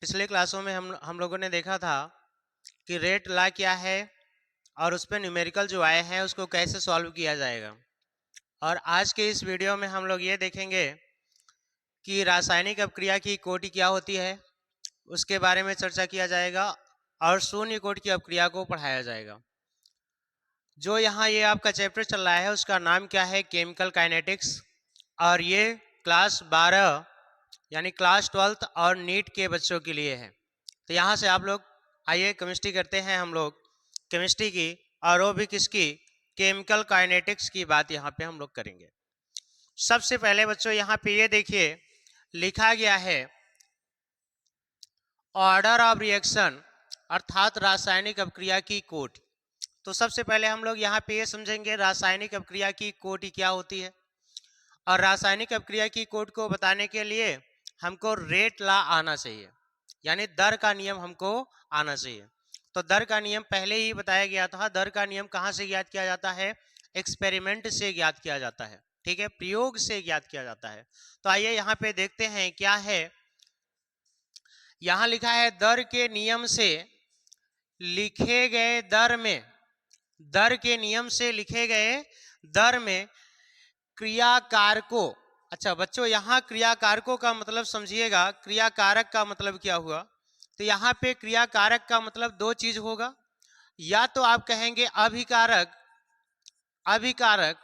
पिछले क्लासों में हम लोगों ने देखा था कि रेट ला क्या है और उस पर न्यूमेरिकल जो आए हैं उसको कैसे सॉल्व किया जाएगा। और आज के इस वीडियो में हम लोग ये देखेंगे कि रासायनिक अपक्रिया की कोटि क्या होती है, उसके बारे में चर्चा किया जाएगा और शून्य कोटि की अपक्रिया को पढ़ाया जाएगा। जो यहाँ ये आपका चैप्टर चल रहा है उसका नाम क्या है, केमिकल काइनेटिक्स, और ये क्लास 12 यानी क्लास 12th और नीट के बच्चों के लिए है। तो यहाँ से आप लोग आइए केमिस्ट्री करते हैं हम लोग केमिस्ट्री की, और वो भी किसकी, केमिकल काइनेटिक्स की बात यहाँ पे हम लोग करेंगे। सबसे पहले बच्चों यहाँ पे ये देखिए लिखा गया है ऑर्डर ऑफ रिएक्शन अर्थात रासायनिक अपक्रिया की कोटि। तो सबसे पहले हम लोग यहाँ पे ये समझेंगे रासायनिक अपक्रिया की कोटि क्या होती है, और रासायनिक अपक्रिया की कोटि को बताने के लिए हमको रेट लॉ आना चाहिए, यानी दर का नियम हमको आना चाहिए। तो दर का नियम पहले ही बताया गया था। दर का नियम कहाँ से ज्ञात किया जाता है, एक्सपेरिमेंट से ज्ञात किया जाता है, ठीक है, प्रयोग से ज्ञात किया जाता है। तो आइए यहाँ पे देखते हैं क्या है। यहाँ लिखा है दर के नियम से लिखे गए दर में, दर के नियम से लिखे गए दर में क्रियाकारकों। अच्छा बच्चों यहाँ क्रियाकारकों का मतलब समझिएगा, क्रियाकारक का मतलब क्या हुआ। तो यहाँ पे क्रियाकारक का मतलब दो चीज होगा, या तो आप कहेंगे अभिकारक, अभिकारक,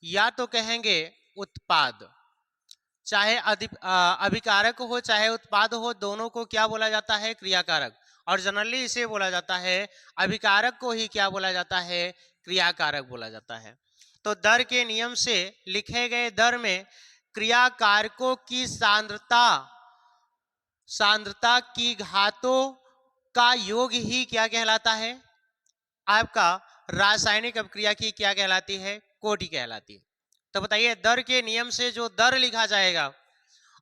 या तो कहेंगे उत्पाद। चाहे अभिकारक हो चाहे उत्पाद हो, दोनों को क्या बोला जाता है, क्रियाकारक। और जनरली इसे बोला जाता है, अभिकारक को ही क्या बोला जाता है, क्रियाकारक बोला जाता है। तो दर के नियम से लिखे गए दर में क्रियाकारकों की सांद्रता, सांद्रता की घातों का योग ही क्या कहलाता है, आपका रासायनिक अपक्रिया की क्या कहलाती है, कोटि कहलाती है। तो बताइए दर के नियम से जो दर लिखा जाएगा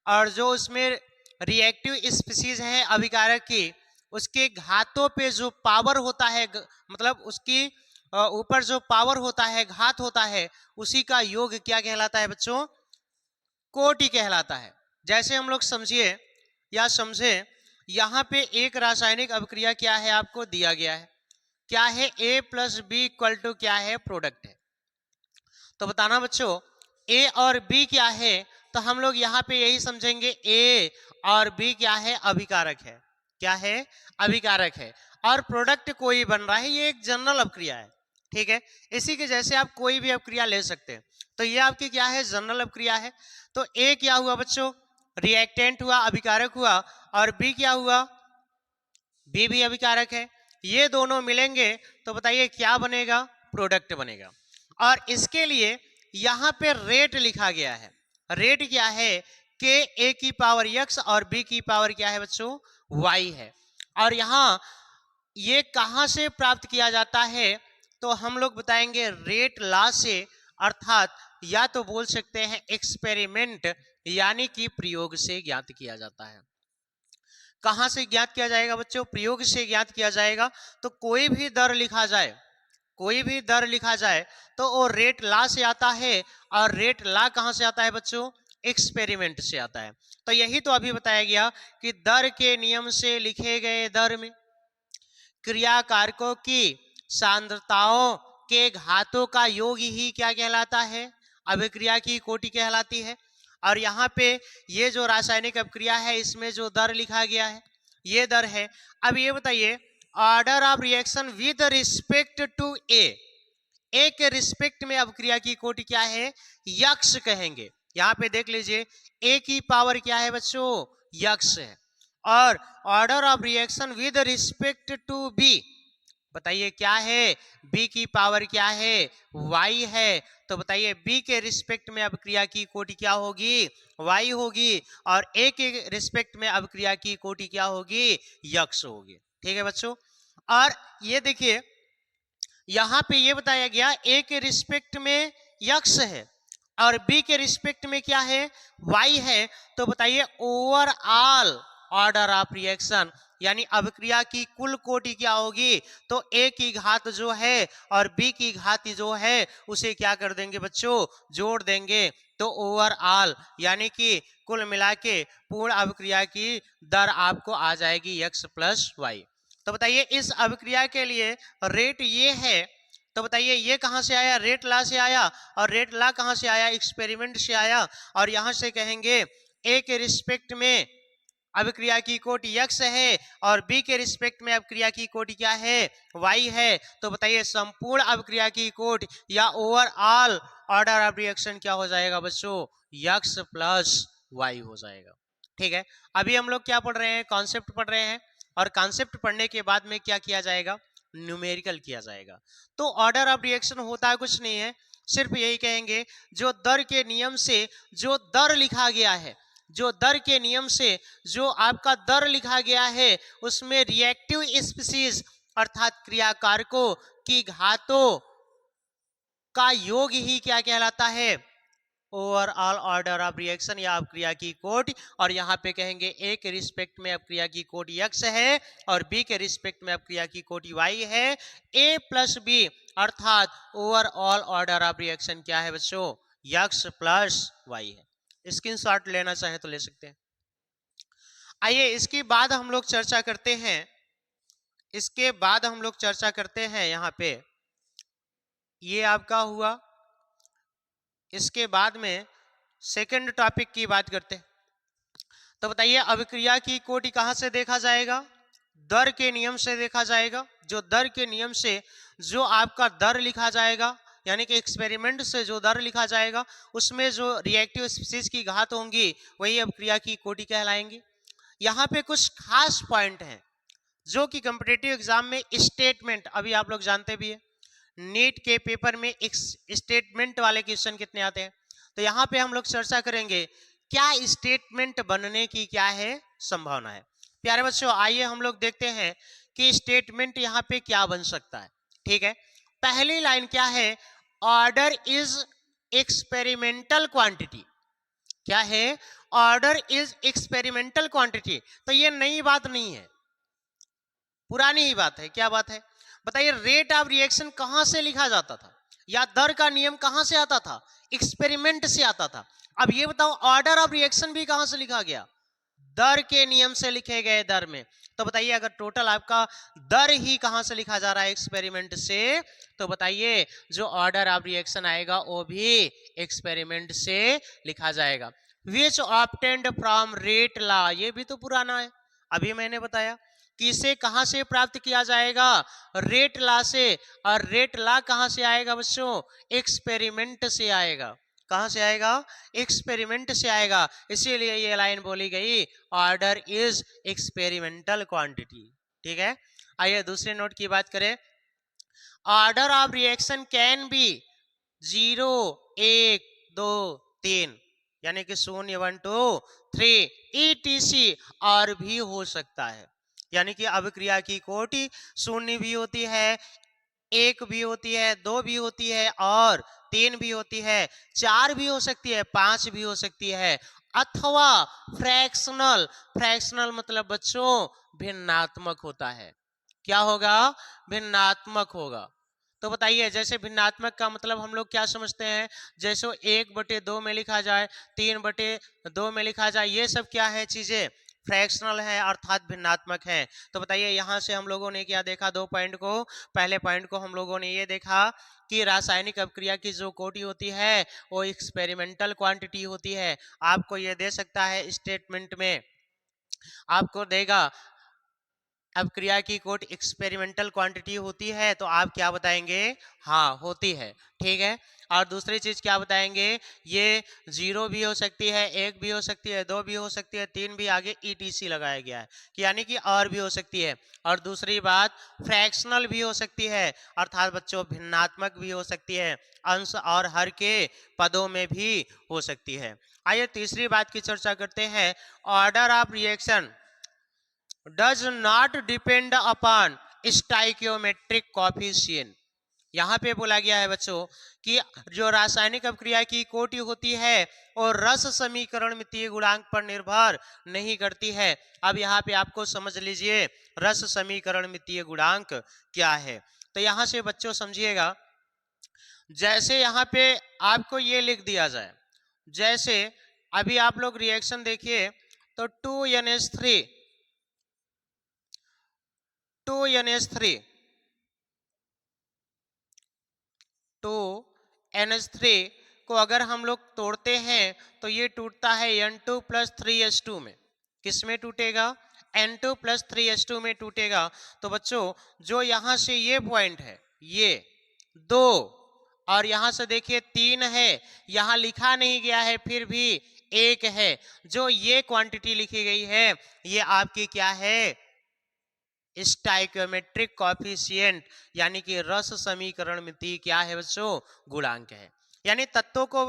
और जो उसमें रिएक्टिव स्पीसीज है अभिकारक की, उसके घातों पे जो पावर होता है, मतलब उसकी ऊपर जो पावर होता है, घात होता है, उसी का योग क्या कहलाता है बच्चों, कोटि कहलाता है। जैसे हम लोग समझिए या समझे, यहाँ पे एक रासायनिक अभिक्रिया क्या है आपको दिया गया है, क्या है, A plus B equal to क्या है, प्रोडक्ट है। तो बताना बच्चों A और B क्या है, तो हम लोग यहाँ पे यही समझेंगे A और B क्या है, अभिकारक है, क्या है, अभिकारक है, और प्रोडक्ट कोई बन रहा है, ये एक जनरल अपक्रिया है, ठीक है। इसी के जैसे आप कोई भी अपक्रिया ले सकते हैं। तो ये आपकी क्या है, जनरल अपक्रिया है। तो A क्या हुआ बच्चों, रिएक्टेंट हुआ, अभिकारक हुआ, और B क्या हुआ, B भी अभिकारक है। ये दोनों मिलेंगे तो बताइए क्या बनेगा, प्रोडक्ट बनेगा। और इसके लिए यहां पे रेट लिखा गया है। रेट क्या है, के ए की पावर x और b की पावर क्या है बच्चों, y है। और यहां ये कहां से प्राप्त किया जाता है, तो हम लोग बताएंगे रेट लॉ से, अर्थात या तो बोल सकते हैं एक्सपेरिमेंट यानी कि प्रयोग से ज्ञात किया जाता है। कहां से ज्ञात किया जाएगा बच्चों, प्रयोग से ज्ञात किया जाएगा। तो कोई भी दर लिखा जाए, कोई भी दर लिखा जाए तो वो रेट लॉ से आता है, और रेट लॉ कहां से आता है बच्चों, एक्सपेरिमेंट से आता है। तो यही तो अभी बताया गया कि दर के नियम से लिखे गए दर में क्रियाकारकों की सांद्रताओं के घातों का योग ही क्या कहलाता है, अभिक्रिया की कोटि कहलाती है। और यहाँ पे ये जो रासायनिक अपक्रिया है इसमें जो दर लिखा गया है ये दर है। अब ये बताइए order of reaction with respect to A के रिस्पेक्ट में अपक्रिया की कोटि क्या है, यक्ष कहेंगे। यहाँ पे देख लीजिए ए की पावर क्या है बच्चों, यक्ष है। और order of reaction with respect to B, बताइए क्या है, बी की पावर क्या है, वाई है। तो बताइए बी के रिस्पेक्ट में अपक्रिया की कोटि क्या होगी, वाई होगी, और ए के रिस्पेक्ट में अपक्रिया की कोटि क्या होगी, यक्ष होगी, ठीक है बच्चों। और ये देखिए यहां पे ये बताया गया ए के रिस्पेक्ट में यक्ष है और बी के रिस्पेक्ट में क्या है, वाई है। तो बताइए ओवरऑल ऑर्डर ऑफ रिएक्शन, यानी अभिक्रिया की कुल कोटि क्या होगी, तो ए की घात जो है और बी की घात जो है उसे क्या कर देंगे बच्चों, जोड़ देंगे, तो ओवरऑल यानी कि कुल मिला के पूर्ण अभिक्रिया की दर आपको आ जाएगी x प्लस वाई। तो बताइए इस अभिक्रिया के लिए रेट ये है, तो बताइए ये कहां से आया, रेट ला से आया, और रेट ला कहां से आया, एक्सपेरिमेंट से आया, और यहां से कहेंगे ए के रिस्पेक्ट में अभिक्रिया की कोटि x है और b के रिस्पेक्ट में अभिक्रिया की कोटि क्या है, y है। तो बताइए संपूर्ण अभिक्रिया की कोटि या ओवरऑल ऑर्डर ऑफ रिएक्शन क्या हो जाएगा बच्चों, x प्लस वाई हो जाएगा। ठीक है, अभी हम लोग क्या पढ़ रहे हैं, कॉन्सेप्ट पढ़ रहे हैं, और कॉन्सेप्ट पढ़ने के बाद में क्या किया जाएगा, न्यूमेरिकल किया जाएगा। तो ऑर्डर ऑफ रिएक्शन होता है कुछ नहीं है, सिर्फ यही कहेंगे जो दर के नियम से जो दर लिखा गया है, जो दर के नियम से जो आपका दर लिखा गया है उसमें रिएक्टिव स्पीसीज अर्थात क्रियाकारकों की घातों का योग ही क्या कहलाता है, ओवरऑल ऑर्डर ऑफ रिएक्शन या अभिक्रिया की कोटि। और यहाँ पे कहेंगे ए के रिस्पेक्ट में अभिक्रिया की कोटि x है और बी के रिस्पेक्ट में अभिक्रिया की कोटि y है, a प्लस बी अर्थात ओवरऑल ऑर्डर ऑफ रिएक्शन क्या है बच्चों, x प्लस वाई है। स्क्रीनशॉट लेना चाहे तो ले सकते हैं। आइए इसके बाद हम लोग चर्चा करते हैं, इसके बाद हम लोग चर्चा करते हैं यहाँ पे, ये आपका हुआ, इसके बाद में सेकंड टॉपिक की बात करते हैं। तो बताइए अभिक्रिया की कोटि कहां से देखा जाएगा, दर के नियम से देखा जाएगा। जो दर के नियम से जो आपका दर लिखा जाएगा यानी कि एक्सपेरिमेंट से जो दर लिखा जाएगा उसमें जो रिएक्टिव स्पीसीज की घात होंगी वही अभिक्रिया की कोटि कहलाएंगी। यहाँ पे कुछ खास पॉइंट हैं जो कि कॉम्पिटिटिव एग्जाम में स्टेटमेंट, अभी आप लोग जानते भी है नीट के पेपर में एक स्टेटमेंट वाले क्वेश्चन कितने आते हैं, तो यहाँ पे हम लोग चर्चा करेंगे क्या स्टेटमेंट बनने की क्या है संभावना है। प्यारे बच्चों आइए हम लोग देखते हैं कि स्टेटमेंट यहाँ पे क्या बन सकता है। ठीक है, पहली लाइन क्या है, ऑर्डर इज एक्सपेरिमेंटल क्वांटिटी, क्या है, ऑर्डर इज एक्सपेरिमेंटल क्वांटिटी। तो ये नई बात नहीं है, पुरानी ही बात है। क्या बात है बताइए, रेट ऑफ रिएक्शन कहां से लिखा जाता था या दर का नियम कहां से आता था, एक्सपेरिमेंट से आता था। अब ये बताओ ऑर्डर ऑफ रिएक्शन भी कहां से लिखा गया, दर के नियम से लिखे गए दर में। तो बताइए अगर टोटल आपका दर ही कहां से लिखा जा रहा है, एक्सपेरिमेंट से, तो बताइए जो ऑर्डर ऑफ रिएक्शन आएगा वो भी एक्सपेरिमेंट से लिखा जाएगा। विच ऑब्टेन्ड फ्रॉम रेट लॉ, ये भी तो पुराना है, अभी मैंने बताया कि इसे कहां से प्राप्त किया जाएगा, रेट लॉ से। और रेट लॉ कहां से आएगा बच्चों, एक्सपेरिमेंट से आएगा। कहां से आएगा, एक्सपेरिमेंट से आएगा, इसीलिए ये लाइन बोली गई ऑर्डर इज एक्सपेरिमेंटल क्वांटिटी। ठीक है, आइए दूसरे नोट की बात करें, order of reaction can be 0 1 2 3 यानी कि 0 1 2 3 ETC और भी हो सकता है, यानी कि अभिक्रिया की कोटि 0 भी होती है, 1 भी होती है, 2 भी होती है और 3 भी होती है, 4 भी हो सकती है, 5 भी हो सकती है, अथवा फ्रैक्शनल, फ्रैक्शनल मतलब बच्चों भिन्नात्मक होता है। क्या होगा, भिन्नात्मक होगा। तो बताइए जैसे भिन्नात्मक का मतलब हम लोग क्या समझते हैं, जैसे 1/2 में लिखा जाए, 3/2 में लिखा जाए, ये सब क्या है चीजें, फ्रैक्शनल है अर्थात भिन्नात्मक है। तो बताइए यहाँ से हम लोगों ने क्या देखा, दो पॉइंट को, पहले पॉइंट को हम लोगों ने ये देखा कि रासायनिक अभिक्रिया की जो कोटि होती है वो एक्सपेरिमेंटल क्वांटिटी होती है। आपको ये दे सकता है स्टेटमेंट में, आपको देगा अभिक्रिया की कोटि एक्सपेरिमेंटल क्वांटिटी होती है, तो आप क्या बताएंगे, हाँ होती है। ठीक है, और दूसरी चीज क्या बताएंगे, ये 0 भी हो सकती है, 1 भी हो सकती है, 2 भी हो सकती है, 3 भी, आगे ETC लगाया गया है कि यानी कि और भी हो सकती है। और दूसरी बात फ्रैक्शनल भी हो सकती है अर्थात बच्चों भिन्नात्मक भी हो सकती है, अंश और हर के पदों में भी हो सकती है। आइए तीसरी बात की चर्चा करते हैं, order of reaction does not depend upon stoichiometric coefficient, यहाँ पे बोला गया है बच्चों कि जो रासायनिक अभिक्रिया की कोटि होती है और रस समीकरण मितीय गुणांक पर निर्भर नहीं करती है। अब यहाँ पे आपको समझ लीजिए रस समीकरण मितीय गुणांक क्या है। तो यहाँ से बच्चों समझिएगा, जैसे यहाँ पे आपको ये लिख दिया जाए, जैसे अभी आप लोग रिएक्शन देखिए तो 2NH3 2NH3 को अगर हम लोग तोड़ते हैं तो ये टूटता है N2 प्लस 3H2 में। किस में टूटेगा? N2 प्लस 3H2 में टूटेगा। तो बच्चों जो यहां से ये पॉइंट है, ये 2 और यहां से देखिए 3 है, यहां लिखा नहीं गया है फिर भी 1 है। जो ये क्वांटिटी लिखी गई है ये आपकी क्या है? स्टाइकियोमेट्रिक कॉफिशिएंट यानी कि रस समीकरण मिति क्या है बच्चों? गुणांक है। यानी तत्वों को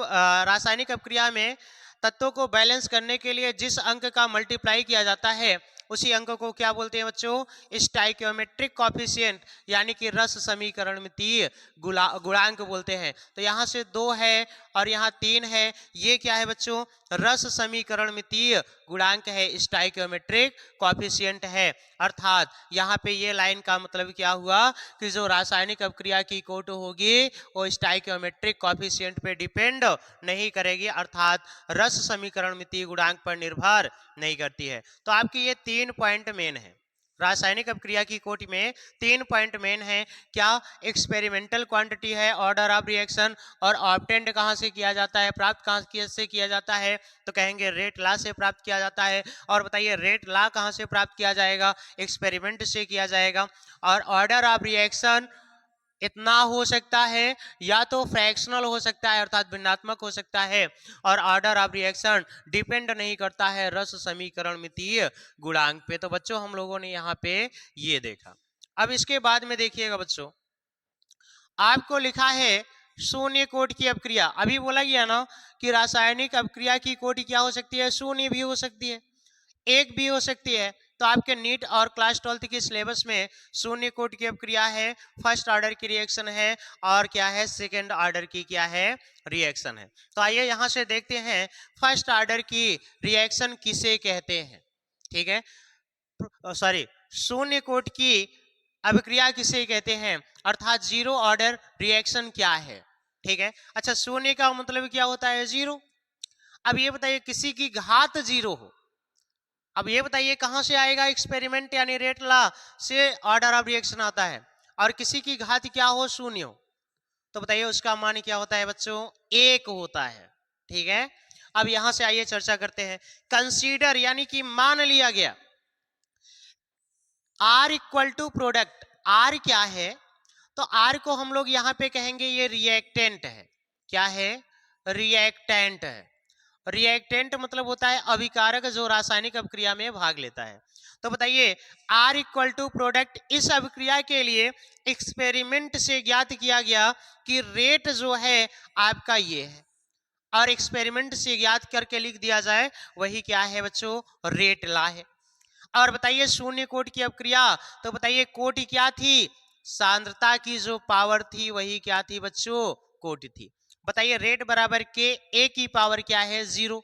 रासायनिक अपक्रिया में तत्वों को बैलेंस करने के लिए जिस अंक का मल्टीप्लाई किया जाता है उसी अंक को क्या बोलते हैं बच्चों? स्टाइकियोमेट्रिक कॉफिशिएंट यानी कि रस समीकरण मितीय गुणांक बोलते हैं। तो यहाँ से 2 है और यहाँ 3 है, ये क्या है बच्चों? रस समीकरण मितीय गुणांक है, स्टाइकियोमेट्रिक कॉफिशिएंट है। अर्थात यहाँ पे ये लाइन का मतलब क्या हुआ कि जो रासायनिक अपक्रिया की कोट होगी वो स्टाइकियोमेट्रिक कॉफिशिएंट पे डिपेंड नहीं करेगी, अर्थात रस समीकरण मितीय गुणांक पर निर्भर नहीं करती है। तो आपकी ये 3 पॉइंट मेन है। रासायनिक अपक्रिया की कोटि में 3 पॉइंट मेन है। क्या? एक्सपेरिमेंटल क्वांटिटी है, ऑर्डर ऑफ रिएक्शन, और ऑब्टेंड कहाँ से किया जाता है, प्राप्त कहाँ से किया जाता है? तो कहेंगे रेट लॉ से प्राप्त किया जाता है। और बताइए रेट लॉ कहाँ से प्राप्त किया जाएगा? एक्सपेरिमेंट से किया जाएगा। और ऑर्डर ऑफ रिएक्शन इतना हो सकता है या तो फ्रैक्शनल हो सकता है अर्थात भिन्नात्मक हो सकता है, और ऑर्डर ऑफ रिएक्शन डिपेंड नहीं करता है रस समीकरण मितीय गुणांक पे। तो बच्चों हम लोगों ने यहाँ पे ये देखा। अब इसके बाद में देखिएगा बच्चों, आपको लिखा है शून्य कोट की अपक्रिया। अभी बोला गया ना कि रासायनिक अपक्रिया की कोटि क्या हो सकती है? शून्य भी हो सकती है, 1 भी हो सकती है। तो आपके नीट और क्लास 12 की सिलेबस में शून्य कोट की अपक्रिया है, फर्स्ट ऑर्डर की रिएक्शन है, और क्या है? सेकंड ऑर्डर की क्या है? रिएक्शन है। तो आइए यहां से देखते हैं फर्स्ट ऑर्डर की रिएक्शन किसे कहते हैं। ठीक है, सॉरी, शून्य कोट की अभिक्रिया किसे कहते हैं, अर्थात जीरो ऑर्डर रिएक्शन क्या है। ठीक है, अच्छा शून्य का मतलब क्या होता है? जीरो। अब ये बताइए किसी की घात जीरो हो, अब ये बताइए कहां से आएगा? एक्सपेरिमेंट यानी रेट लॉ से ऑर्डर ऑफ रिएक्शन आता है। और किसी की घात क्या हो? शून्य हो, तो बताइए उसका मान क्या होता है बच्चों? 1 होता है। ठीक है, अब यहां से आइए चर्चा करते हैं। कंसीडर यानी कि मान लिया गया, R equal to product. R क्या है? तो आर को हम लोग यहां पे कहेंगे ये रिएक्टेंट है। क्या है? रिएक्टेंट है। रिएक्टेंट मतलब होता है अभिकारक जो रासायनिक अभिक्रिया में भाग लेता है। तो बताइए R इक्वल टू प्रोडक्ट, इस अभिक्रिया के लिए एक्सपेरिमेंट से ज्ञात किया गया कि रेट जो है आपका ये है, और एक्सपेरिमेंट से ज्ञात करके लिख दिया जाए वही क्या है बच्चों? रेट लॉ है। और बताइए शून्य कोट की अभिक्रिया, तो बताइए कोटि क्या थी? सांद्रता की जो पावर थी वही क्या थी बच्चों? कोटि थी। बताइए रेट बराबर के ए की पावर क्या है? 0।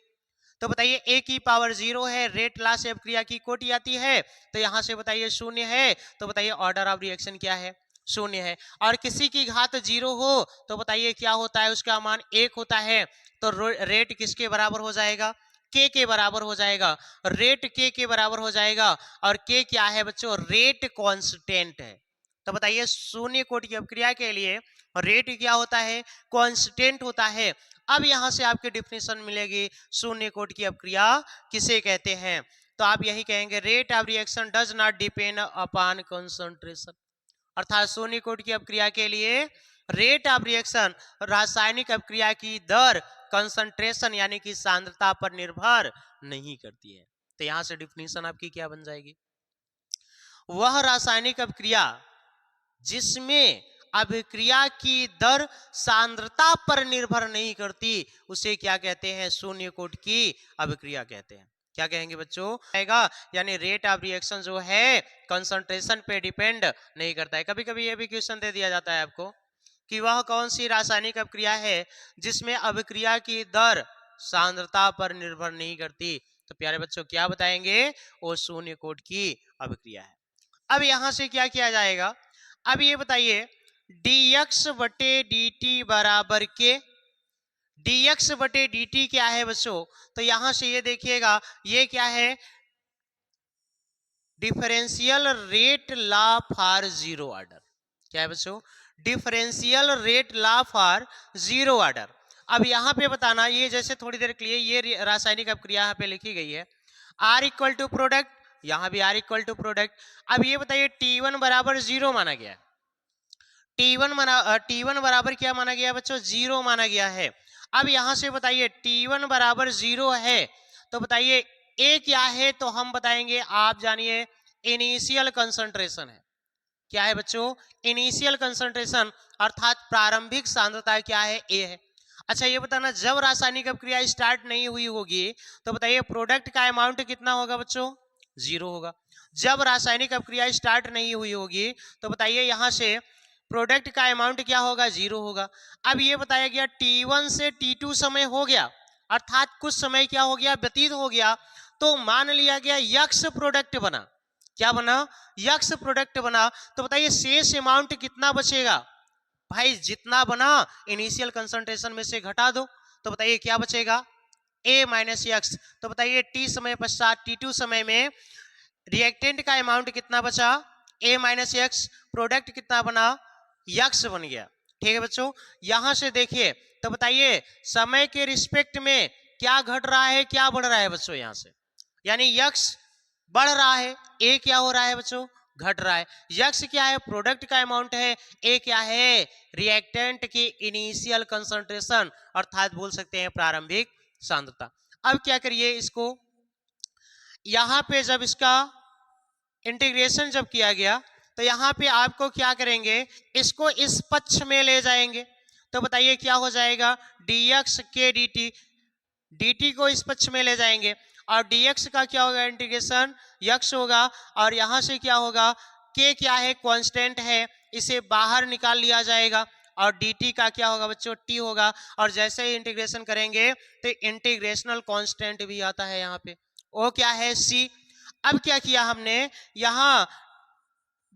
तो बताइए ए की पावर 0 है, रेट लॉ से अभिक्रिया की कोटि आती है, तो यहां से बताइए शून्य है, तो बताइए ऑर्डर ऑफ रिएक्शन क्या है? शून्य है। और किसी की घात 0 हो तो बताइए क्या होता है? उसका मान 1 होता है। तो रेट किसके बराबर हो जाएगा? के बराबर हो जाएगा। रेट के बराबर हो जाएगा। और के क्या है बच्चों? रेट कांस्टेंट है। तो बताइए शून्य कोटि की अभिक्रिया के लिए रेट क्या होता है? कांस्टेंट होता है। अब यहां से आपकी डिफिनेशन मिलेगी शून्य कोटि की अभिक्रिया किसे कहते हैं। तो आप यही कहेंगे rate of reaction does not depend upon concentration, अर्थात शून्य कोटि की अभिक्रिया के लिए रेट ऑफ रिएक्शन रासायनिक अभिक्रिया की दर कंसंट्रेशन यानी कि सांद्रता पर निर्भर नहीं करती है। तो यहां से डिफिनेशन आपकी क्या बन जाएगी? वह रासायनिक अभिक्रिया जिसमें अभिक्रिया की दर सांद्रता पर निर्भर नहीं करती उसे क्या कहते हैं? शून्य कोटि की अभिक्रिया कहते हैं। क्या कहेंगे बच्चों? आएगा यानी रेट ऑफ रिएक्शन जो है कंसंट्रेशन पे डिपेंड नहीं करता है। कभी कभी ये भी क्वेश्चन दे दिया जाता है आपको कि वह कौन सी रासायनिक अभिक्रिया है जिसमें अभिक्रिया की दर सांद्रता पर निर्भर नहीं करती। तो प्यारे बच्चों क्या बताएंगे, वो शून्य कोट की अभिक्रिया है। अब यहां से क्या किया जाएगा, अब ये बताइए dx बटे dt बराबर के, dx बटे dt क्या है बच्चों, तो यहां से ये देखिएगा ये क्या है, differential rate law for zero order. क्या है बच्चों, differential rate law for zero order. अब यहां पे बताना, ये जैसे थोड़ी देर के लिए ये रासायनिक अभिक्रिया यहाँ पे लिखी गई है, आर इक्वल टू प्रोडक्ट, यहां भी आर इक्वल टू प्रोडक्ट। अब ये बताइए T1 बराबर जीरो माना गया है, T1 बराबर क्या माना गया बच्चों, जीरो माना गया है। अब यहां से बताइए T1 बराबर जीरो है, तो बताइए ए क्या है, तो हम बताएंगे, आप जानिए इनिशियल कंसंट्रेशन है। क्या है बच्चों, इनिशियल कंसंट्रेशन अर्थात प्रारंभिक सांद्रता क्या है, ए है। अच्छा ये बताना, जब रासायनिक अभिक्रिया स्टार्ट नहीं हुई होगी तो बताइए प्रोडक्ट का अमाउंट कितना होगा बच्चों, जीरो होगा। जब रासायनिक अभिक्रिया स्टार्ट नहीं हुई होगी तो बताइए यहां से प्रोडक्ट का अमाउंट क्या होगा, जीरो होगा। अब ये बताया गया T1 से T2 समय हो गया, अर्थात कुछ समय क्या हो गया, व्यतीत हो गया, तो मान लिया गया यक्स प्रोडक्ट बना। क्या बना, यक्स प्रोडक्ट बना। तो बताइए शेष अमाउंट कितना बचेगा, भाई जितना बना इनिशियल कंसंट्रेशन में से घटा दो, तो बताइए क्या बचेगा, a माइनस यक्स। तो बताइए टी समय पश्चात T2 समय में रिएक्टेंट का अमाउंट कितना बचा, a माइनस यक्स, प्रोडक्ट कितना बना, यक्स बन गया। ठीक है बच्चों, यहां से देखिए तो बताइए समय के रिस्पेक्ट में क्या घट रहा है, क्या बढ़ रहा है बच्चों, यहां से यानी यक्स बढ़ रहा है, ए क्या हो रहा है बच्चों, घट रहा है। यक्स क्या है, प्रोडक्ट का अमाउंट है, ए क्या है, रिएक्टेंट की इनिशियल कंसंट्रेशन अर्थात बोल सकते हैं प्रारंभिक सांद्रता। अब क्या करिए, इसको यहां पे जब इसका इंटीग्रेशन जब किया गया तो यहां पे आपको क्या करेंगे, इसको इस पक्ष में ले जाएंगे, तो बताइए क्या हो जाएगा, dx के dt, dt को इस पक्ष में ले जाएंगे और dx का क्या होगा, इंटीग्रेशन यक्स होगा, और यहां से क्या होगा, k क्या है, कांस्टेंट है, इसे बाहर निकाल लिया जाएगा और dt का क्या होगा बच्चों, t होगा। और जैसे ही इंटीग्रेशन करेंगे तो इंटीग्रेशनल कांस्टेंट भी आता है यहाँ पे, वो क्या है, c। अब क्या किया हमने, यहां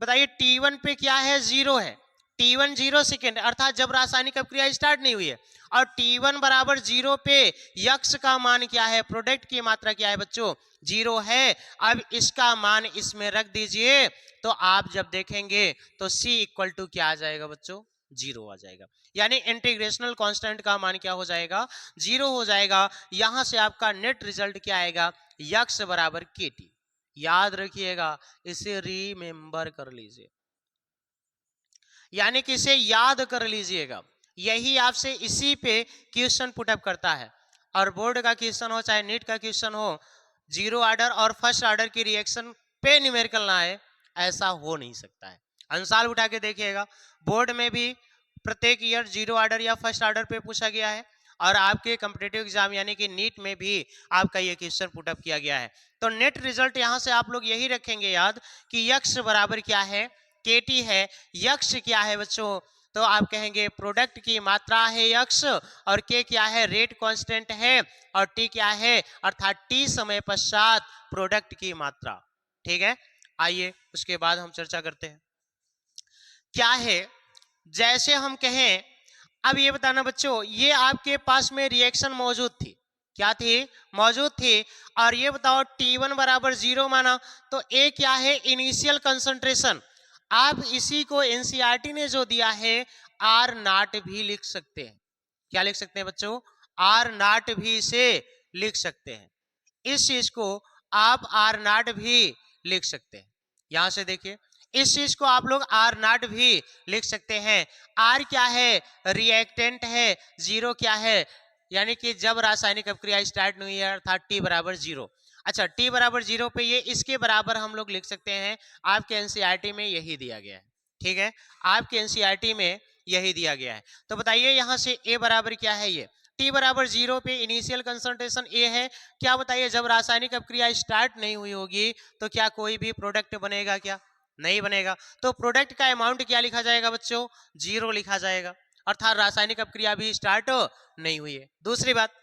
बताइए T1 पे क्या है, जीरो है, T1 जीरो सेकेंड, अर्थात जब रासायनिक अभिक्रिया स्टार्ट नहीं हुई है, और T1 बराबर जीरो पे यक्स का मान क्या है, प्रोडक्ट की मात्रा क्या है बच्चों, जीरो है। अब इसका मान इसमें रख दीजिए, तो आप जब देखेंगे तो C इक्वल टू क्या आ जाएगा बच्चों, जीरो आ जाएगा, यानी इंटीग्रेशनल कांस्टेंट का मान क्या हो जाएगा, जीरो हो जाएगा। यहां से आपका नेट रिजल्ट क्या आएगा, यक्स बराबर KT। याद रखिएगा, इसे रिमेंबर कर लीजिए, यानी कि इसे याद कर लीजिएगा, यही आपसे इसी पे क्वेश्चन पुटअप करता है। और बोर्ड का क्वेश्चन हो चाहे नीट का क्वेश्चन हो, जीरो ऑर्डर और फर्स्ट ऑर्डर की रिएक्शन पे न्यूमेरिकल ना आए, ऐसा हो नहीं सकता है। अंसाल उठा के देखिएगा, बोर्ड में भी प्रत्येक ईयर जीरो ऑर्डर या फर्स्ट ऑर्डर पे पूछा गया है, और आपके कॉम्पिटिटिव एग्जाम यानी कि नीट में भी आपका ये क्वेश्चन पुटअप किया गया है। तो नेट रिजल्ट यहां से आप लोग यही रखेंगे याद कि यक्स बराबर क्या है, KT है, यक्स क्या है बच्चों, तो आप कहेंगे प्रोडक्ट की मात्रा है यक्स, और K क्या है, रेट कांस्टेंट है, और T क्या है, अर्थात T समय पश्चात प्रोडक्ट की मात्रा। ठीक है, आइए उसके बाद हम चर्चा करते हैं क्या है। जैसे हम कहें, अब ये बताना बच्चों, ये आपके पास में रिएक्शन मौजूद थी, क्या थी, मौजूद थी, और ये बताओ T1 बराबर जीरो माना, तो A क्या है, इनिशियल कंसंट्रेशन। आप इसी को एनसीईआरटी ने जो दिया है R नॉट भी लिख सकते हैं, क्या लिख सकते हैं बच्चों, R नॉट भी इसे लिख सकते हैं, इस चीज को आप R नॉट भी लिख सकते हैं। यहां से देखिए, इस चीज को आप लोग R नॉट भी लिख सकते हैं। R क्या है, रिएक्टेंट है, जीरो क्या है, यानी कि जब रासायनिक अभिक्रिया स्टार्ट नहीं है, अर्थात T बराबर जीरो। अच्छा, T बराबर जीरो पे ये इसके बराबर हम लोग लिख सकते हैं, आपके एनसीईआरटी में यही दिया गया है। ठीक है, आपके एनसीईआरटी में यही दिया गया है। तो बताइए यहां से A बराबर क्या है, ये T बराबर जीरो पे इनिशियल कंसंट्रेशन A है। क्या बताइए, जब रासायनिक अभिक्रिया स्टार्ट नहीं हुई होगी तो क्या कोई भी प्रोडक्ट बनेगा, क्या नहीं बनेगा, तो प्रोडक्ट का अमाउंट क्या लिखा जाएगा बच्चों, जीरो लिखा जाएगा। अर्थात रासायनिक अपक्रिया भी स्टार्ट नहीं हुई है। दूसरी बात,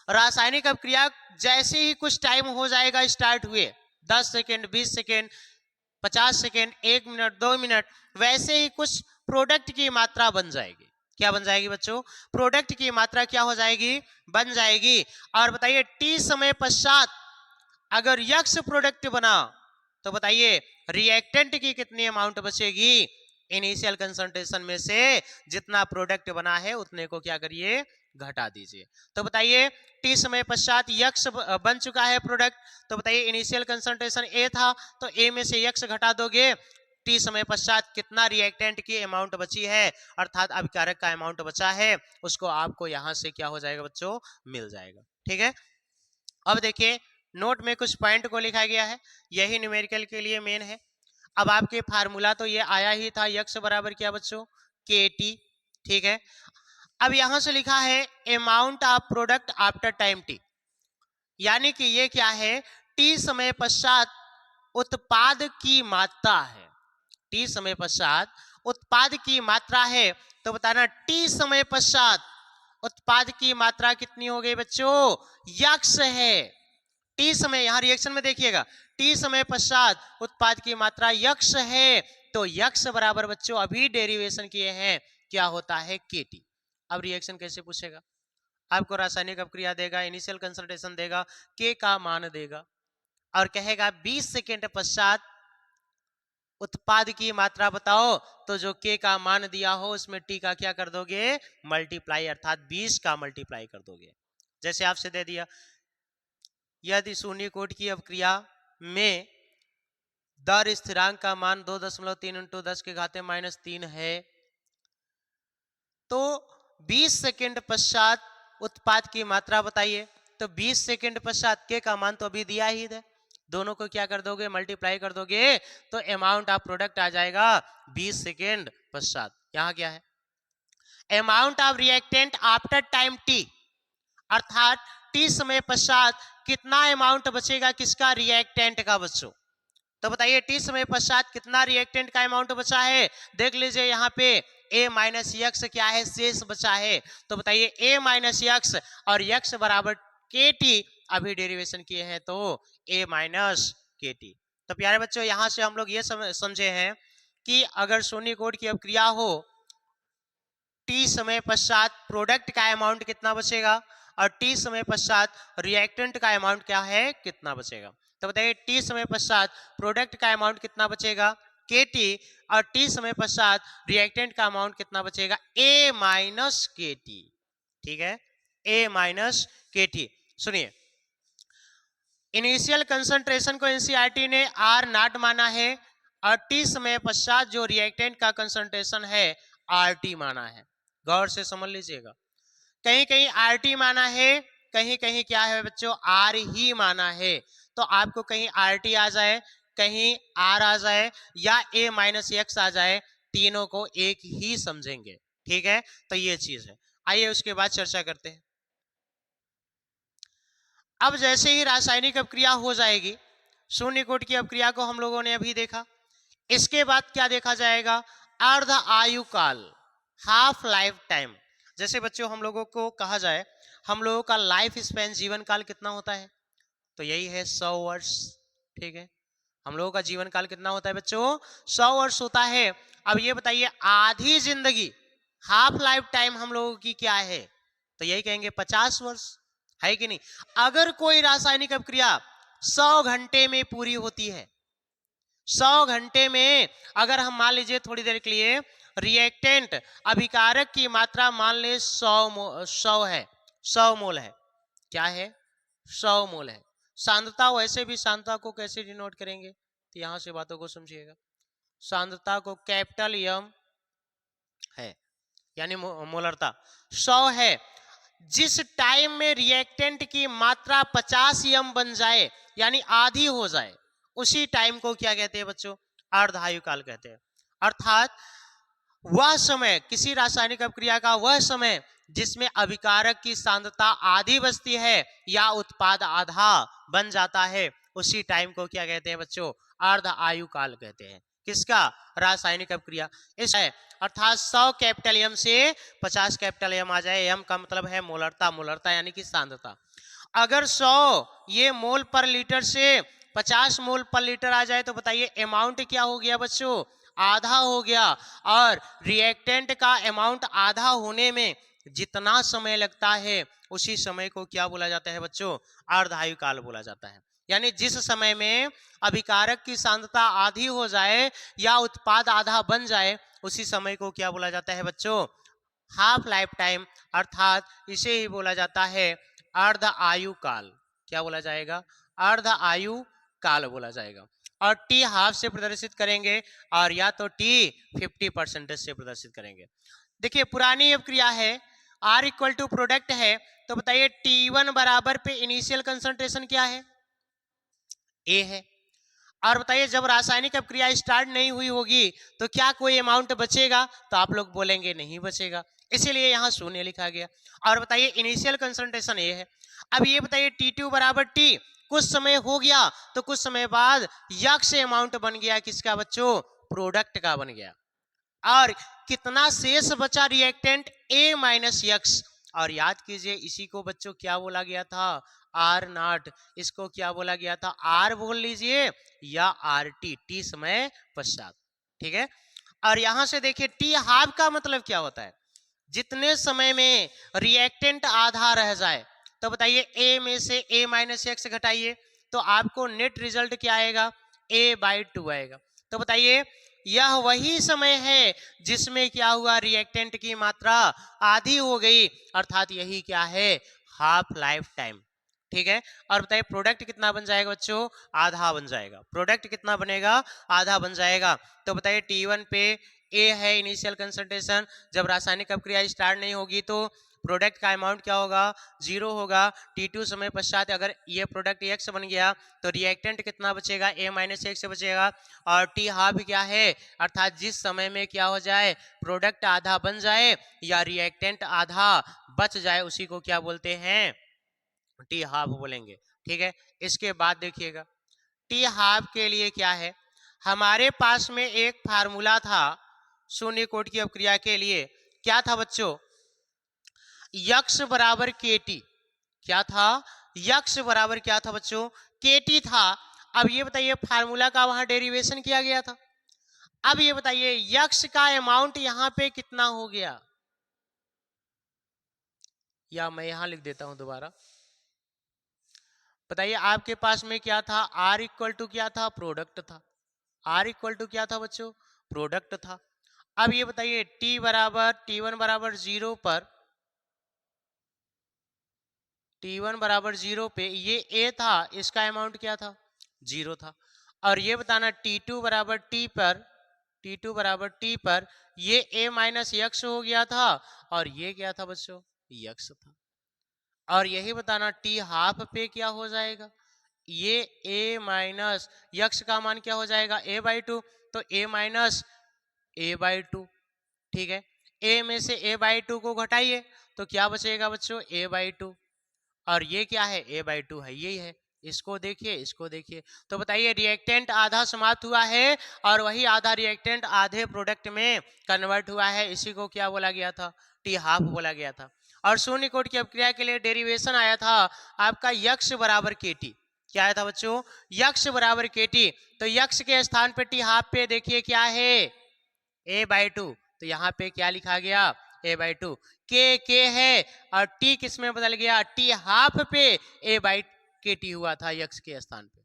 रासायनिक अपक्रिया जैसे ही कुछ टाइम हो जाएगा स्टार्ट हुए, 10 second, 20 second, 50 second, 1 minute, 2 minute, वैसे ही कुछ प्रोडक्ट की मात्रा बन जाएगी। क्या बन जाएगी बच्चों? प्रोडक्ट की मात्रा क्या हो जाएगी? बन जाएगी। और बताइए टी समय पश्चात अगर यक्स प्रोडक्ट बना तो बताइए रिएक्टेंट की कितनी अमाउंट बचेगी? इनिशियल कंसंट्रेशन में से जितना प्रोडक्ट बना है उतने को क्या करिए? घटा दीजिए। तो बताइए टी समय पश्चात यक्स बन चुका है प्रोडक्ट, तो बताइए इनिशियल कंसंट्रेशन ए था, तो ए में से यक्स घटा दोगे, टी समय पश्चात कितना रिएक्टेंट की अमाउंट बची है, अर्थात अभिकारक का अमाउंट बचा है, उसको आपको यहां से क्या हो जाएगा बच्चों? मिल जाएगा। ठीक है, अब देखिए नोट में कुछ पॉइंट को लिखा गया है, यही न्यूमेरिकल के लिए मेन है। अब आपके फार्मूला तो ये आया ही था, यक्स बराबर क्या बच्चों? के टी। ठीक है, अब यहां से लिखा है amount of product after time T, यानी कि ये क्या है? टी समय पश्चात उत्पाद की मात्रा है। टी समय पश्चात उत्पाद की मात्रा है, तो बताना टी समय पश्चात उत्पाद की मात्रा कितनी हो गई बच्चों? यक्स है। टी समय, यहां रिएक्शन में देखिएगा, टी समय पश्चात उत्पाद की मात्रा यक्स है, तो यक्स बराबर बच्चों अभी डेरिवेशन किए हैं, क्या होता है? केटी। अब रिएक्शन कैसे पूछेगा? आपको रासायनिक अपक्रिया देगा, इनिशियल कंसंट्रेशन देगा, के का मान देगा और कहेगा 20 सेकेंड पश्चात उत्पाद की मात्रा बताओ, तो जो के का मान दिया हो उसमें टी का क्या कर दोगे? मल्टीप्लाई, अर्थात 20 का मल्टीप्लाई कर दोगे। जैसे आपसे दे दिया यदि शून्य कोट की अपक्रिया में दर स्थिरांक का मान 2.3 इंटू 10 के घाते -3 है, तो 20 सेकेंड पश्चात उत्पाद की मात्रा बताइए, तो 20 सेकेंड पश्चात के का मान तो अभी दिया ही है, दोनों को क्या कर दोगे? मल्टीप्लाई कर दोगे, तो अमाउंट ऑफ प्रोडक्ट आ जाएगा 20 सेकेंड पश्चात। यहां क्या है? Amount of reactant after time T, अर्थात टी समय पश्चात कितना अमाउंट बचेगा किसका? रिएक्टेंट का बच्चों। तो बताइए टी समय पश्चात कितना रिएक्टेंट का अमाउंट बचा है? देख लीजिए यहाँ पे a माइनस यक्स क्या है? शेष बचा है। तो बताइए a माइनस यक्स और यक्स बराबर के टी, अभी डेरिवेशन किए हैं तो a माइनस के टी। तो प्यारे बच्चों यहां से हम लोग ये समझे हैं कि अगर शून्य कोट की अपक्रिया हो, टी समय पश्चात प्रोडक्ट का अमाउंट कितना बचेगा और टी समय पश्चात रिएक्टेंट का अमाउंट क्या है? कितना बचेगा। तो बताइए टी समय पश्चात प्रोडक्ट का अमाउंट कितना बचेगा? के टी, और टी समय पश्चात रिएक्टेंट का अमाउंट कितना बचेगा? ए माइनस के टी। ठीक है, ए माइनस के टी। सुनिए, इनिशियल कंसंट्रेशन को एनसीईआरटी ने आर नॉट माना है और टी समय पश्चात जो रिएक्टेंट का कंसंट्रेशन है आर टी माना है। गौर से समझ लीजिएगा, कहीं कहीं आर टी माना है, कहीं कहीं क्या है बच्चों? आर ही माना है। तो आपको कहीं आर टी आ जाए, कहीं आर आ जाए, या ए माइनस एक्स आ जाए, तीनों को एक ही समझेंगे। ठीक है, तो ये चीज है। आइए उसके बाद चर्चा करते हैं। अब जैसे ही रासायनिक अपक्रिया हो जाएगी, शून्य कोट की अपक्रिया को हम लोगों ने अभी देखा, इसके बाद क्या देखा जाएगा? अर्ध आयु काल, हाफ लाइफ टाइम। जैसे बच्चों हम लोगों को कहा जाए हम लोगों का लाइफ स्पैन, जीवन काल कितना होता है? तो यही है 100 वर्ष। ठीक है, हम लोगों का जीवन काल कितना होता है बच्चों? 100 वर्ष होता है। अब ये बताइए आधी जिंदगी, हाफ लाइफ टाइम हम लोगों की क्या है? तो यही कहेंगे 50 वर्ष, है कि नहीं? अगर कोई रासायनिक अपक्रिया 100 घंटे में पूरी होती है, 100 घंटे में अगर हम मान लीजिए थोड़ी देर के लिए रिएक्टेंट अभिकारक की मात्रा मान ले 100 है, 100 मोल है, क्या है? 100 मोल है। सांद्रता, वैसे भी सांद्रता को कैसे डिनोट करेंगे? तो यहां से बातों को समझिएगा, सांद्रता को कैपिटल एम है, यानी मोलरता 100 है। जिस टाइम में रिएक्टेंट की मात्रा 50 एम बन जाए, यानी आधी हो जाए, उसी टाइम को क्या कहते हैं बच्चों? अर्धायु काल कहते हैं। अर्थात वह समय, किसी रासायनिक अपक्रिया का वह समय जिसमें अभिकारक की सांद्रता आधी बचती है या उत्पाद आधा बन जाता है, उसी टाइम को क्या कहते हैं बच्चों? अर्ध आयु काल कहते हैं। किसका? रासायनिक अपक्रिया इस है, अर्थात 100 कैपिटल एम से 50 कैपिटल एम आ जाए। एम का मतलब है मोलरता, मोलरता यानी कि सांद्रता। अगर 100 ये मोल पर लीटर से 50 मोल पर लीटर आ जाए तो बताइए अमाउंट क्या हो गया बच्चों? आधा हो गया। और रिएक्टेंट का अमाउंट आधा होने में जितना समय लगता है उसी समय को क्या बोला जाता है बच्चों? अर्धायु काल बोला जाता है। यानी जिस समय में अभिकारक की सांद्रता आधी हो जाए या उत्पाद आधा बन जाए उसी समय को क्या बोला जाता है बच्चों? हाफ लाइफ टाइम, अर्थात इसे ही बोला जाता है अर्ध आयु काल। क्या बोला जाएगा? अर्ध आयु काल बोला जाएगा। और टी हाफ से प्रदर्शित करेंगे और या तो टी 50% से प्रदर्शित करेंगे। देखिए पुरानी अपक्रिया है, आर इक्वल टू प्रोडक्ट है, तो बताइए T1 बराबर पे इनिशियल कंसंट्रेशन क्या है? ए है। और बताइए जब रासायनिक अपक्रिया स्टार्ट नहीं हुई होगी तो क्या कोई अमाउंट बचेगा? तो आप लोग बोलेंगे नहीं बचेगा, इसीलिए यहाँ शून्य लिखा गया। और बताइए इनिशियल कंसंट्रेशन ये है। अब ये बताइए T2 बराबर टी, कुछ समय हो गया तो कुछ समय बाद यक्ष अमाउंट बन गया किसका बच्चों? प्रोडक्ट का बन गया। और कितना शेष बचा रिएक्टेंट? ए माइनस यक्स। और याद कीजिए इसी को बच्चों क्या बोला गया था? R naught. इसको क्या बोला गया था? आर बोल लीजिए या आर टी, टी समय पश्चात। ठीक है। और यहां से देखिए टी हाफ का मतलब क्या होता है? जितने समय में रिएक्टेंट आधा रह जाए, तो बताइए ए में से ए माइनस एक्स घटाइए तो आपको नेट रिजल्ट क्या आएगा? a/2 आएगा। तो बताइए यह वही समय है जिसमें क्या हुआ? रिएक्टेंट की मात्रा आधी हो गई, अर्थात यही क्या है? Half life time. ठीक है। और बताइए प्रोडक्ट कितना बन जाएगा बच्चों? आधा बन जाएगा। प्रोडक्ट कितना बनेगा? आधा बन जाएगा। तो बताइए T1 पे ए है इनिशियल कंसंट्रेशन, जब रासायनिक अपक्रिया स्टार्ट नहीं होगी तो प्रोडक्ट का अमाउंट क्या होगा? 0 होगा। T2 समय पश्चात अगर ये प्रोडक्ट एक्स बन गया तो रिएक्टेंट कितना बचेगा? a माइनस एक्स बचेगा। और टी हाफ क्या है? अर्थात जिस समय में क्या हो जाए? प्रोडक्ट आधा बन जाए या रिएक्टेंट आधा बच जाए उसी को क्या बोलते हैं? टी हाफ बोलेंगे। ठीक है। इसके बाद देखिएगा टी हाफ के लिए क्या है? हमारे पास में एक फार्मूला था शून्य कोट की अपक्रिया के लिए। क्या था बच्चों? यक्स बराबर के टी। क्या था? यक्स बराबर क्या था बच्चों? के टी था। अब ये बताइए फार्मूला का वहां डेरिवेशन किया गया था। अब ये बताइए यक्स का अमाउंट यहां पे कितना हो गया? या मैं यहां लिख देता हूं दोबारा। बताइए आपके पास में क्या था? आर इक्वल टू क्या था? प्रोडक्ट था। आर इक्वल टू क्या था बच्चों? प्रोडक्ट था। अब ये बताइए T1 बराबर 0 पर, T1 बराबर 0 पे ये A था, इसका अमाउंट क्या था? 0 था। और ये बताना T2 बराबर T पर, T2 बराबर T पर ये A माइनस यक्स हो गया था और ये क्या था बच्चों? यक्स था। और यही बताना T हाफ पे क्या हो जाएगा? ये A माइनस यक्स का मान क्या हो जाएगा? a/2। तो A माइनस a/2। ठीक है। A में से a/2 को घटाइए तो क्या बचेगा बच्चों? a/2। और ये क्या है? a/2 है, यही है। इसको देखिए, इसको देखिए। तो बताइए रिएक्टेंट आधा समाप्त हुआ है और वही आधा रिएक्टेंट आधे प्रोडक्ट में कन्वर्ट हुआ है। इसी को क्या बोला गया था? टी हाफ बोला गया था। और शून्य कोट की अपक्रिया के लिए डेरिवेशन आया था आपका यक्स बराबर के टी। क्या आया था बच्चों? यक्स बराबर के टी। तो यक्स के स्थान पे टी हाफ पे देखिए क्या है? a/2। तो यहाँ पे क्या लिखा गया? a/2। के है और टी किस में बदल गया? टी हाफ पे a/kt हुआ था यक्स के स्थान पे।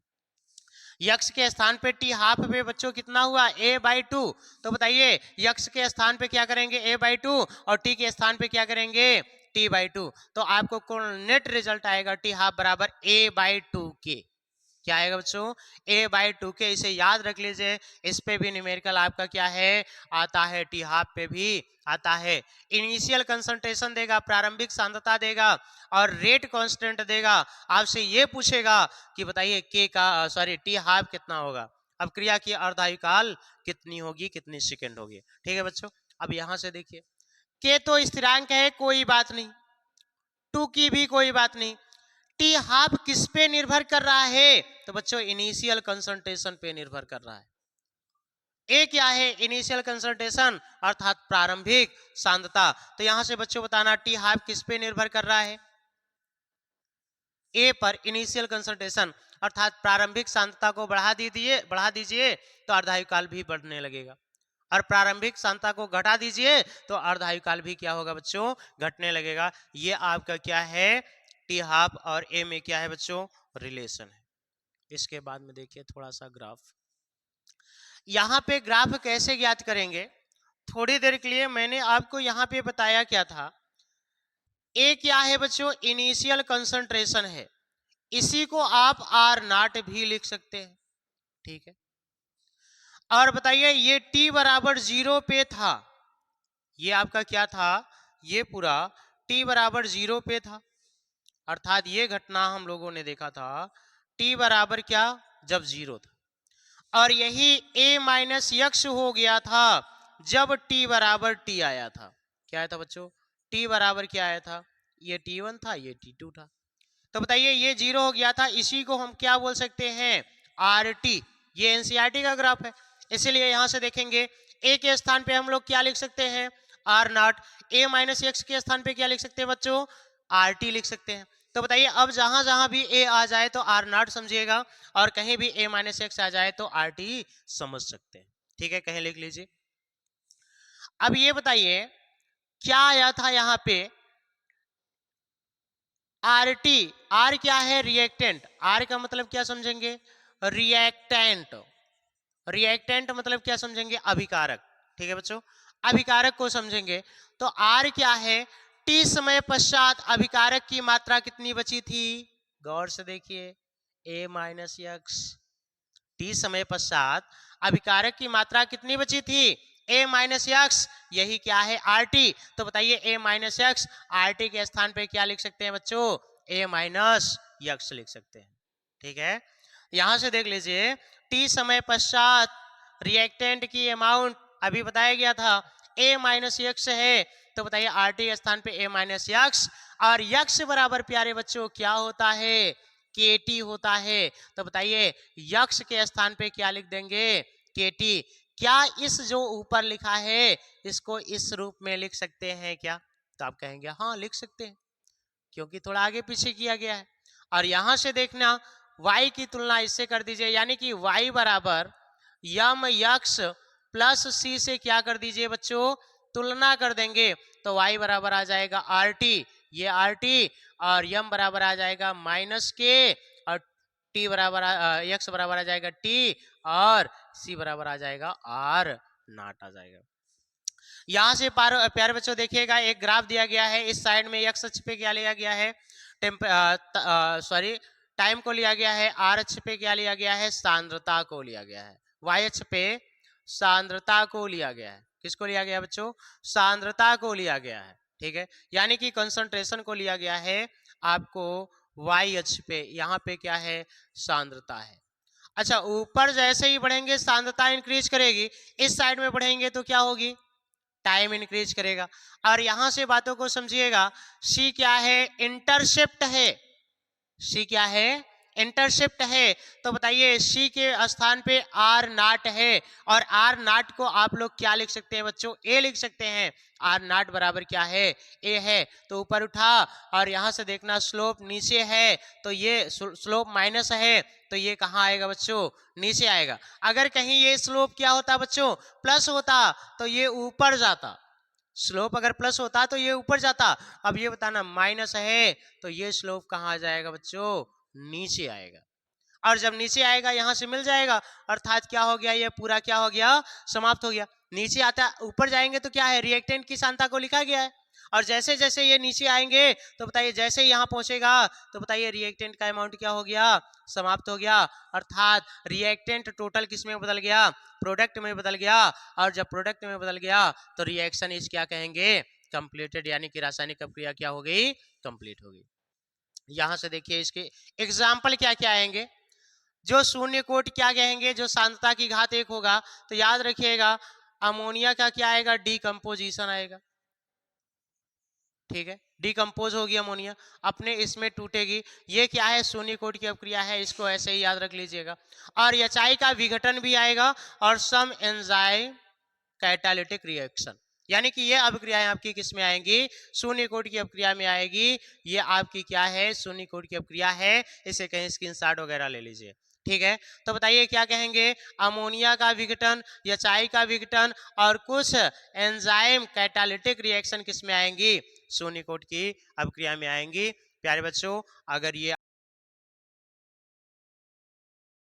यक्स के स्थान पे टी हाफ पे बच्चों कितना हुआ? a/2। तो बताइए यक्स के स्थान पे क्या करेंगे? a/2 और टी के स्थान पे क्या करेंगे? t/2। तो आपको नेट रिजल्ट आएगा टी हाफ बराबर a/2 के। क्या आएगा बच्चों? a/2 के। इसे याद रख लीजिए। इस पे भी न्यूमेरिकल आपका क्या है? आता है। टी हाफ पे भी आता है। इनिशियल कंसंट्रेशन देगा, प्रारंभिक सांद्रता देगा और रेट कांस्टेंट देगा। आपसे ये पूछेगा कि बताइए के का टी हाफ कितना होगा? अब क्रिया की अर्धायु काल कितनी होगी, कितनी सेकंड होगी? ठीक है बच्चों। अब यहां से देखिए के तो स्थिरांक है, कोई बात नहीं। टू की भी कोई बात नहीं। टी हाफ किस पे निर्भर कर रहा है? तो बच्चों इनिशियल कंसंट्रेशन पे निर्भर कर रहा है। ए क्या है, इनिशियल कंसंट्रेशन अर्थात प्रारंभिक सांद्रता। तो यहां से बच्चों बताना टी हाफ किस पे निर्भर कर रहा है, ए पर, इनिशियल कंसंट्रेशन अर्थात प्रारंभिक सांद्रता को बढ़ा दीजिए तो अर्धायुकाल भी बढ़ने लगेगा, और प्रारंभिक सांद्रता को घटा दीजिए तो अर्धायुकाल भी क्या होगा बच्चों, घटने लगेगा। ये आपका क्या है, टी हाफ और ए में क्या है बच्चों, रिलेशन है। इसके बाद में देखिए थोड़ा सा ग्राफ, यहाँ पे ग्राफ कैसे ज्ञात करेंगे, थोड़ी देर के लिए मैंने आपको यहाँ पे बताया क्या था। ए क्या है बच्चों, इनिशियल कंसंट्रेशन है, इसी को आप आर नॉट भी लिख सकते हैं, ठीक है। और बताइए ये टी बराबर 0 पे था, ये आपका क्या था, ये पूरा टी बराबर 0 पे था, अर्थात ये घटना हम लोगों ने देखा था टी बराबर क्या, जब 0 था। और यही a माइनस यक्स हो गया था जब t बराबर t आया था। क्या आया था बच्चों, t बराबर क्या आया था, ये t1 था, ये t2 था। तो बताइए ये 0 हो गया था, इसी को हम क्या बोल सकते हैं, RT। ये एनसीईआरटी का ग्राफ है, इसीलिए यहां से देखेंगे a के स्थान पे हम लोग क्या लिख सकते हैं, R not, a minus x के स्थान पे क्या लिख सकते हैं बच्चों, RT लिख सकते हैं। तो बताइए अब जहां जहां भी a आ जाए तो R नॉट समझिएगा, और कहीं भी a माइनस एक्स आ जाए तो RT समझ सकते हैं, ठीक है, कहीं लिख लीजिए। अब ये बताइए क्या आया था यहाँ पे, RT, R क्या है, रिएक्टेंट, R का मतलब क्या समझेंगे, रिएक्टेंट, रिएक्टेंट मतलब क्या समझेंगे, अभिकारक, ठीक है बच्चों, अभिकारक को समझेंगे। तो R क्या है, T समय पश्चात अभिकारक की मात्रा कितनी बची थी, गौर से देखिए, a माइनस एक्स, T समय पश्चात अभिकारक की मात्रा कितनी बची थी, a माइनस एक्स, यही क्या है, RT। तो बताइए a माइनस एक्स, RT के स्थान पे क्या लिख सकते हैं बच्चों, a माइनस एक्स लिख सकते हैं, ठीक है। यहां से देख लीजिए T समय पश्चात रिएक्टेंट की अमाउंट अभी बताया गया था a माइनस एक्स है, तो बताइए RT के स्थान पे a माइनस एक्स, और यक्स बराबर प्यारे बच्चों क्या होता है, KT होता है। तो बताइए यक्स के स्थान पे क्या लिख देंगे, KT। क्या इस जो ऊपर लिखा है इसको इस रूप में लिख सकते हैं क्या, तो आप कहेंगे हाँ लिख सकते हैं, क्योंकि थोड़ा आगे पीछे किया गया है। और यहां से देखना y की तुलना इससे कर दीजिए, यानी कि y बराबर यम यक्स प्लस c से क्या कर दीजिए बच्चों, तुलना कर देंगे, तो y बराबर आ जाएगा RT, ये RT, और यम बराबर आ जाएगा माइनस के, और t बराबर x बराबर आ जाएगा t, और c बराबर आ जाएगा r नॉट आ जाएगा। यहां से प्यारे बच्चों देखिएगा एक ग्राफ दिया गया है, इस साइड में x अक्ष पे क्या लिया गया है, टाइम को लिया गया है, r अक्ष पे क्या लिया गया है, सांद्रता को लिया गया है, y अक्ष पे सांद्रता को लिया गया है, किसको लिया गया बच्चों, सांद्रता को लिया गया है, ठीक है, यानी कि कंसंट्रेशन को लिया गया है आपको y अक्ष पे, यहाँ पे क्या है, सांद्रता है। अच्छा ऊपर जैसे ही बढ़ेंगे सांद्रता इंक्रीज करेगी, इस साइड में बढ़ेंगे तो क्या होगी, टाइम इंक्रीज करेगा। और यहां से बातों को समझिएगा, सी क्या है, इंटरसेप्ट है, सी क्या है, इंटरसेप्ट है। तो बताइए सी के स्थान पे आर नाट है, और आर नाट को आप लोग क्या लिख सकते हैं बच्चों, ए लिख सकते हैं, आर नाट बराबर क्या है, ए है। तो ऊपर उठा, और यहां से देखना स्लोप नीचे है, तो ये स्लोप माइनस है, तो ये कहाँ आएगा बच्चों, नीचे आएगा। अगर कहीं ये स्लोप क्या होता बच्चों, प्लस होता, तो ये ऊपर जाता, स्लोप अगर प्लस होता तो ये ऊपर जाता। अब ये बताना माइनस है, तो ये स्लोप कहाँ आ जाएगा बच्चों, नीचे आएगा, और जब नीचे आएगा यहां से मिल जाएगा, अर्थात क्या हो गया, ये पूरा क्या हो गया, समाप्त हो गया। नीचे आता, ऊपर जाएंगे तो क्या है, रिएक्टेंट की सांद्रता को लिखा गया है, और जैसे जैसे ये नीचे आएंगे तो बताइए जैसे यहाँ पहुंचेगा तो बताइए रिएक्टेंट का अमाउंट क्या हो गया, समाप्त हो गया, अर्थात रिएक्टेंट टोटल किस में बदल गया, प्रोडक्ट में बदल गया, और जब प्रोडक्ट में बदल गया तो रिएक्शन इज क्या कहेंगे, कंप्लीटेड, यानी कि रासायनिक अभिक्रिया क्या हो गई, कंप्लीट हो गई। यहां से देखिए इसके एग्जाम्पल क्या क्या आएंगे, जो शून्य कोट क्या कहेंगे, जो सांद्रता की घात 1 होगा, तो याद रखिएगा अमोनिया का क्या आएगा, डीकंपोजिशन आएगा, ठीक है, डिकम्पोज होगी अमोनिया, अपने इसमें टूटेगी। ये क्या है, शून्य कोट की अपक्रिया है, इसको ऐसे ही याद रख लीजिएगा। और HI का विघटन भी आएगा और सम एंजाइम कैटालिटिक रिएक्शन, यानी कि ये अभिक्रियाएं आपकी किस में आएंगी, शून्य कोट की अपक्रिया में आएगी। ये आपकी क्या है, शून्य कोट की अपक्रिया है, इसे कहीं स्क्रीनशॉट वगैरह ले लीजिए। ठीक है, तो बताइए क्या कहेंगे, अमोनिया का विघटन, HI का विघटन और कुछ एंजाइम कैटालिटिक रिएक्शन किस में आएंगी, शून्य कोट की अपक्रिया में आएंगी। प्यारे बच्चों, अगर ये